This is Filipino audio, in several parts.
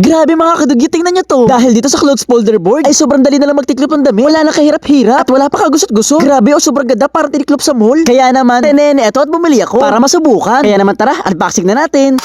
Grabe mga kadugyo, tingnan nyo to. Dahil dito sa clothes folder board, ay sobrang dali na lang magtiklop ng damit. Wala na kahirap-hirap at wala pa kagusot-guso. Grabe sobrang ganda para tiniklop sa mall. Kaya naman, eto at bumili ako para masubukan. Kaya naman tara, unboxing na natin.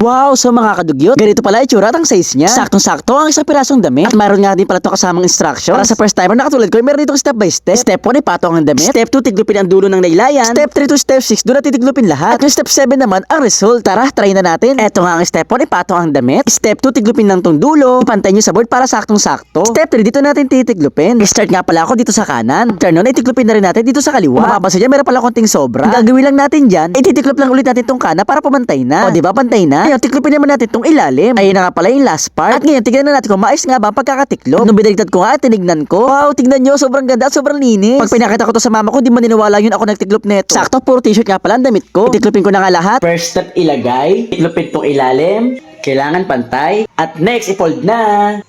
Wow, so mga kadugyot, ganito pala itsura at ang size niya. Saktong-sakto ang isang pirasong damit. At mayroon nga din pala ito kasamang instructions. Para sa first timer na katulad ko, meron dito step by step. Step 1 ay patong ang damit. Step 2, tiglupin ang dulo ng laylayan. Step 3 to step 6, doon na titiglupin lahat. At yung step 7 naman, ang result. Tara, try na natin. Eto nga ang step 1 ay patong ang damit. Step 2, tiglupin ng tong dulo. Ipantay nyo sa board para saktong-sakto. Step 3, dito natin titiglupin. Start nga pala ako dito sa kanan. Turn on, itiglupin na rin natin dito sa kaliwa. Mapapansin dyan, meron pala konting sobra. Ang gagawin lang natin dyan, ititiklop lang ulit natin tong kana para pumantay na. O diba, pantay na? Ngayon, tiklupin naman natin itong ilalim. Ayun na nga pala yung last part. At ngayon, tignan na natin kung maayos nga ba ang pagkakatiklop. Nung binaligtad ko nga at tinignan ko. Wow, tignan nyo, sobrang ganda at sobrang linis. Pag pinakita ko to sa mama ko, di maniniwala yun ako nagtiklop neto. Sakto, puro t-shirt nga pala ang damit ko. Itiklopin ko na nga lahat. First step, ilagay. Tiklopin tong ilalim. Kailangan pantay. At next, i-fold na.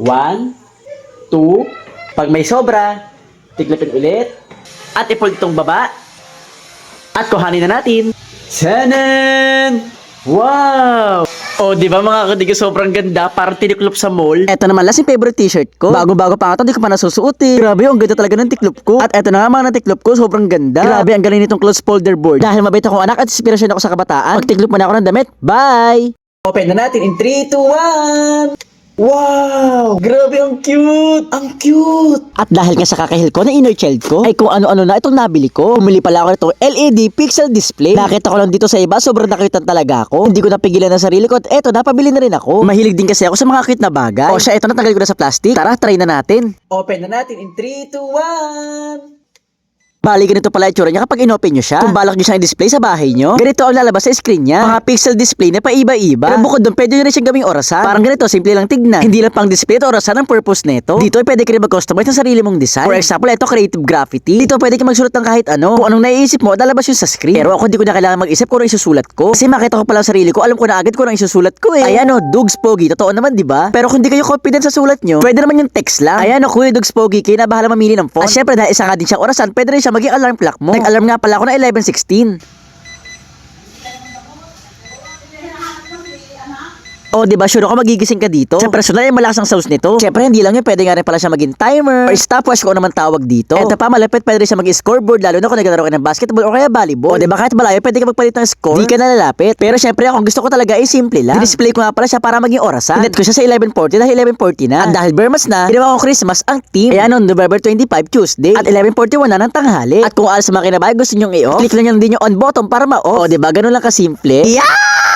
1, 2. Pag may sobra, tiklopin ulit. At i-fold tong baba. At kuhanin na natin. Tanan! Wow! Oh, di ba mga kadigo, sobrang ganda, parang tiniklop sa mall. Eto naman last yung favorite t-shirt ko. Bago-bago pa nga ito, di ko pa nasusuotin. Grabe, ang ganda talaga ng tiklop ko. At eto na nga mga tiklop ko, sobrang ganda. Grabe, ang galing nitong clothes folder board. Dahil mabait akong anak at inspirasyon ako sa kabataan, magtiklop muna ako ng damit. Bye! Open na natin in 3, 2, 1! Wow! Grabe, ang cute! Ang cute! At dahil nga sa kakahil ko na inner child ko, ay kung ano-ano na itong nabili ko. Bumili pala ako nitong LED pixel display. Nakita ko lang dito sa iba, sobrang nakitan talaga ako. Hindi ko napigilan ng sarili ko at eto, napabili na rin ako. Mahilig din kasi ako sa mga cute na bagay. O siya, eto, natanggal ko na sa plastic. Tara, try na natin. Open na natin in 3, 2, 1! Bali, ganito pala itsura niya kapag inopen nyo siya. Kung balak nyo siyang i-display sa bahay nyo, ganito ang lalabas sa screen niya. Mga pixel display na paiba-iba. Pero bukod doon, pwede nyo rin siyang gawing orasan. Parang ganito, simple lang tignan. Hindi lang pang display at orasan ang purpose nito. Dito ay pwede ka rin mag-customize ng sarili mong design. For example, ito creative graffiti. Dito pwede ka magsulat ng kahit ano. Kung anong naiisip mo, lalabas yun sa screen. Pero ako hindi ko na kailangan mag-isip kung ano isusulat ko. Kasi makita ko pala ang sarili ko, alam ko na agad kung ano isusulat ko eh. Ayan o, Dugs Pogi. Totoo naman, di ba? Pero kung di kayo confident sa sulat nyo, pwede naman yung text lang. Ayan o, Kuya Dugs Pogi, kayo na bahala mamili ng font. At syempre, dahil isa nga din siyang orasan, pwede rin siya maging alarm clock mo. Nag-alarm nga pala ako na 11:16. O, diba, sure ako magigising ka dito. Sa personal ay malakas ang sounds nito. Siyempre, hindi lang yun, pwede nga rin pala siya maging timer or stopwatch kung naman tawag dito. Eto pa, malapit, pwede rin siya maging scoreboard, lalo na kung naglalaro ka ng basketball o kaya volleyball. O, diba, kahit malayo, pwede ka magpalit ng score. Di ka nalalapit. Pero siyempre, ako gusto ko talaga ay simple lang. Display ko nga pala siya para maging orasan. Sinet ko siya sa 11:40 dahil 11:40 na. At dahil Bermas na, ginawa ko Christmas ang theme. Ayan, on November 25, Tuesday. At 11:41 na ng tanghali. At kung alas sa mga kinabahay gusto nyong i-off, click lang yung din yung on button para ma-off. O, diba, ganun lang kasimple. Yeah!